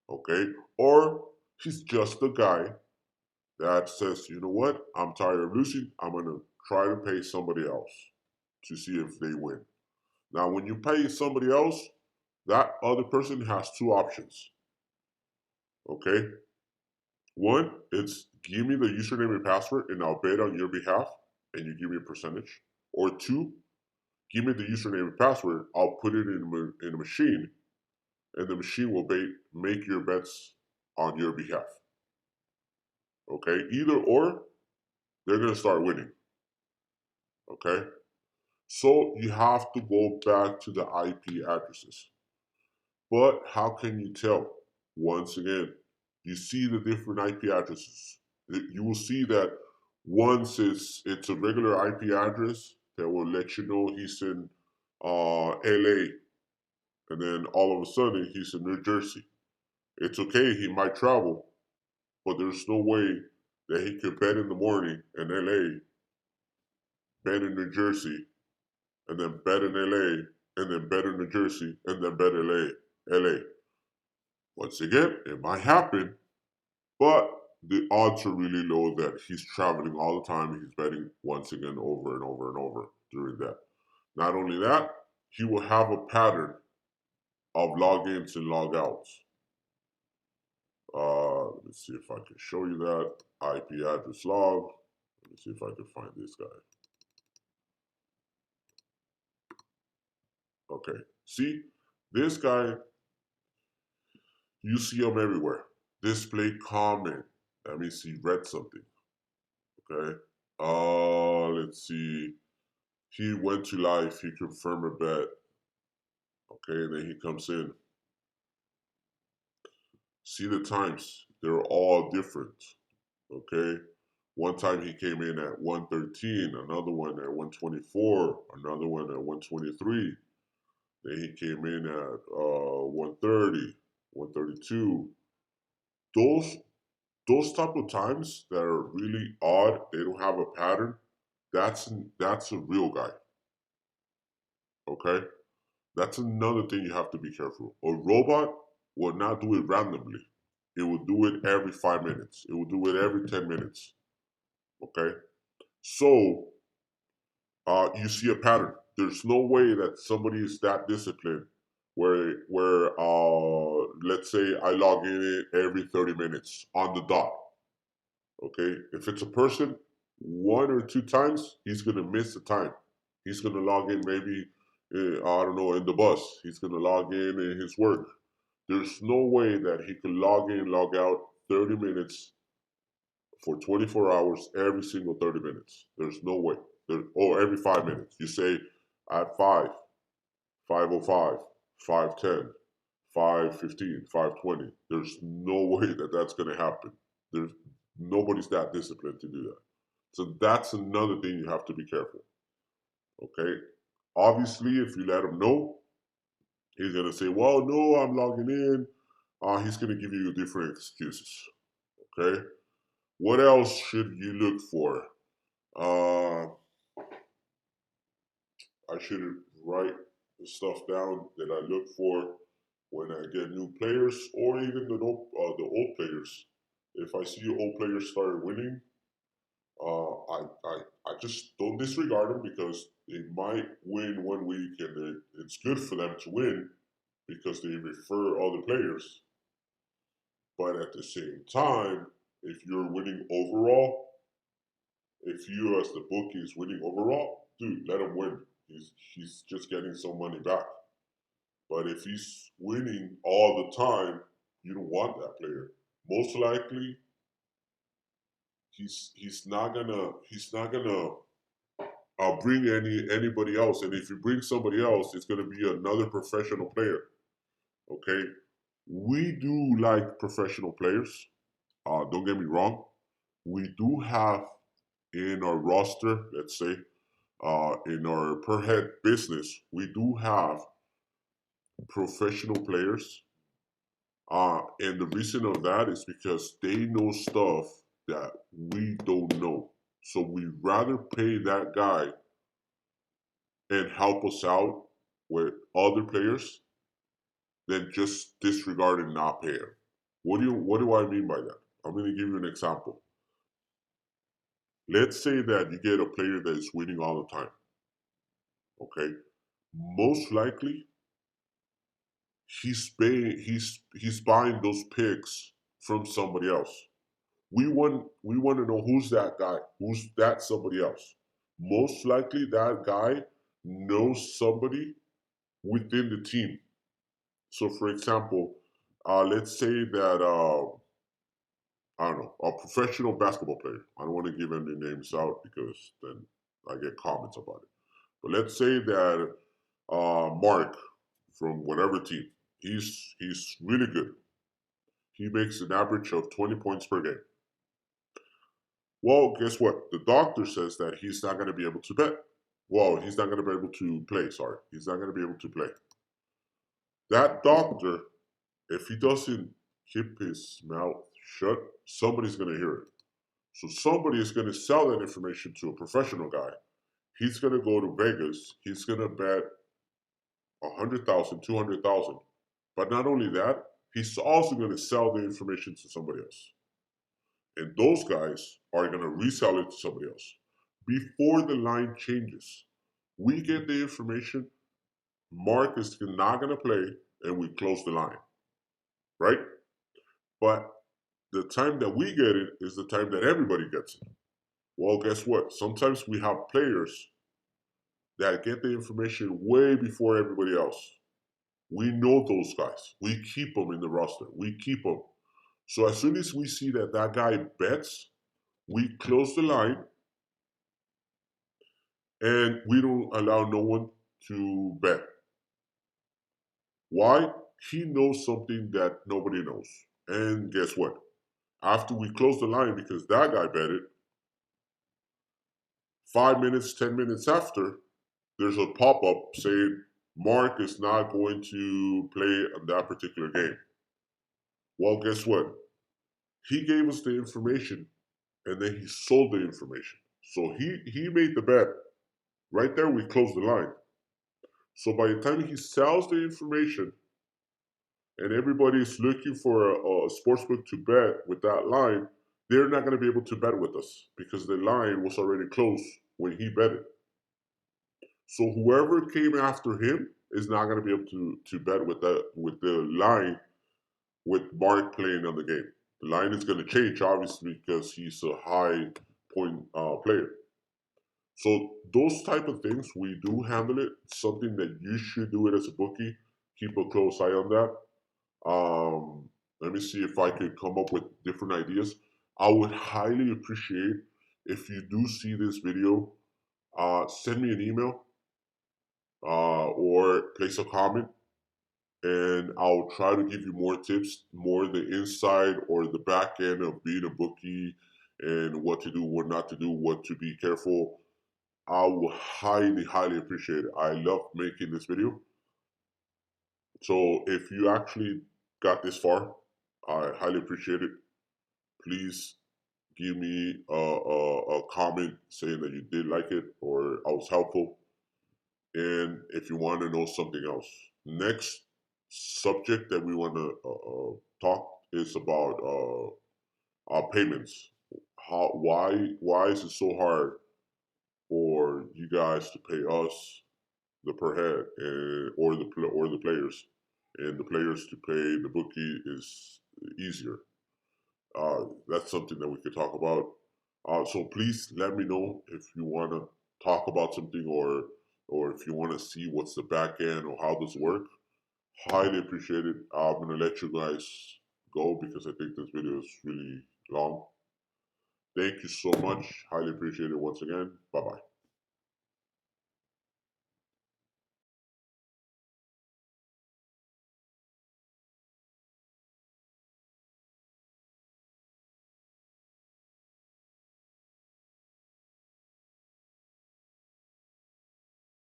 okay? Or he's just a guy that says, you know what, I'm tired of losing. I'm going to try to pay somebody else to see if they win. Now, when you pay somebody else, that other person has two options, okay? One, it's give me the username and password and I'll bet on your behalf and you give me a percentage. Or two, give me the username and password, I'll put it in a machine and the machine will make your bets on your behalf. Okay? Either or, they're going to start winning. Okay? So you have to go back to the IP addresses. But how can you tell? Once again, you see the different IP addresses. You will see that once it's a regular IP address that will let you know he's in LA, and then all of a sudden he's in New Jersey. It's okay, he might travel, but there's no way that he could bet in the morning in LA, bet in New Jersey, and then bet in LA, and then bet in New Jersey, and then bet LA. Once again, it might happen, but the odds are really low that he's traveling all the time and he's betting once again over and over and over during that. Not only that, he will have a pattern of logins and logouts. Let me see if I can show you that. IP address log. Let me see if I can find this guy. Okay. See, this guy, you see him everywhere. Display comment. That means he read something. Okay. Let's see. He went to live. He confirmed a bet. Okay, and then he comes in. See the times. They're all different. Okay. One time he came in at 113, another one at 124, another one at 123. Then he came in at 130, 132. Those those type of times that are really odd, they don't have a pattern. That's a real guy. Okay, that's another thing you have to be careful. A robot will not do it randomly. It will do it every 5 minutes. It will do it every 10 minutes. Okay, so you see a pattern. There's no way that somebody is that disciplined where let's say I log in every 30 minutes on the dot. Okay, if it's a person, one or two times he's gonna miss the time. He's gonna log in maybe I don't know in the bus. He's gonna log in his work. There's no way that he can log in, log out 30 minutes for 24 hours every single 30 minutes. There's no way. Or every 5 minutes. You say at 5, 5:05, 5:10, 5:15, 5:20. There's no way that that's going to happen. There's nobody's that disciplined to do that. So that's another thing you have to be careful. Okay. Obviously, if you let him know, he's going to say, well, no, I'm logging in. He's going to give you different excuses. Okay. What else should you look for? Uh, I should write the stuff down that I look for when I get new players or even the old players. If I see old players start winning, I just don't disregard them because they might win one week and it's good for them to win because they refer other players. But at the same time, if you're winning overall, if you as the bookie is winning overall, dude, let him win. He's just getting some money back. But if he's winning all the time, you don't want that player. Most likely, he's not gonna bring anybody else. And if you bring somebody else, it's gonna be another professional player. Okay, we do like professional players. Don't get me wrong. We do have in our roster, let's say, in our per head business, we do have professional players. And the reason of that is because they know stuff that we don't know. So we rather pay that guy and help us out with other players than just disregard and not pay him. What do I mean by that? I'm going to give you an example. Let's say that you get a player that is winning all the time. Okay, most likely he's buying those picks from somebody else. We want to know who's that guy, who's that somebody else. Most likely that guy knows somebody within the team. So, for example, let's say that I don't know, a professional basketball player. I don't want to give any names out because then I get comments about it. But let's say that Mark from whatever team, he's really good. He makes an average of 20 points per game. Well, guess what? The doctor says that he's not going to be able to bet. Well, he's not going to be able to play. Sorry, he's not going to be able to play. That doctor, if he doesn't keep his mouth shut, somebody's going to hear it. So somebody is going to sell that information to a professional guy. He's going to go to Vegas. He's going to bet 100,000, 200,000. But not only that, he's also going to sell the information to somebody else. And those guys are going to resell it to somebody else. Before the line changes, we get the information, Mark is not going to play, and we close the line, right? But the time that we get it is the time that everybody gets it. Well, guess what? Sometimes we have players that get the information way before everybody else. We know those guys. We keep them in the roster. We keep them. So as soon as we see that that guy bets, we close the line and we don't allow no one to bet. Why? He knows something that nobody knows. And guess what? After we close the line, because that guy bet it, 5 minutes, 10 minutes after, there's a pop up saying Mark is not going to play on that particular game. Well, guess what? He gave us the information and then he sold the information. So he made the bet. Right there, we closed the line. So by the time he sells the information and everybody is looking for a sportsbook to bet with that line, they're not going to be able to bet with us because the line was already closed when he bet it. So whoever came after him is not going to be able to bet with the line with Mark playing on the game. The line is going to change obviously because he's a high point player. So those type of things we do handle it. Something that you should do it as a bookie. Keep a close eye on that. Let me see if I could come up with different ideas. I would highly appreciate if you do see this video, send me an email or place a comment, and I'll try to give you more tips, more the inside or the back end of being a bookie and what to do, what not to do, what to be careful. I will highly, highly appreciate it. I love making this video. So if you actually got this far, I highly appreciate it. Please give me a comment saying that you did like it or I was helpful. And if you want to know something else, next subject that we want to talk is about our payments. Why is it so hard for you guys to pay us the per head and or the players, and the players to pay the bookie is easier. That's something that we could talk about. So please let me know if you want to talk about something or if you want to see what's the back end or how this works. Highly appreciate it. I'm gonna let you guys go because I think this video is really long. Thank you so much. Highly appreciate it once again. Bye bye.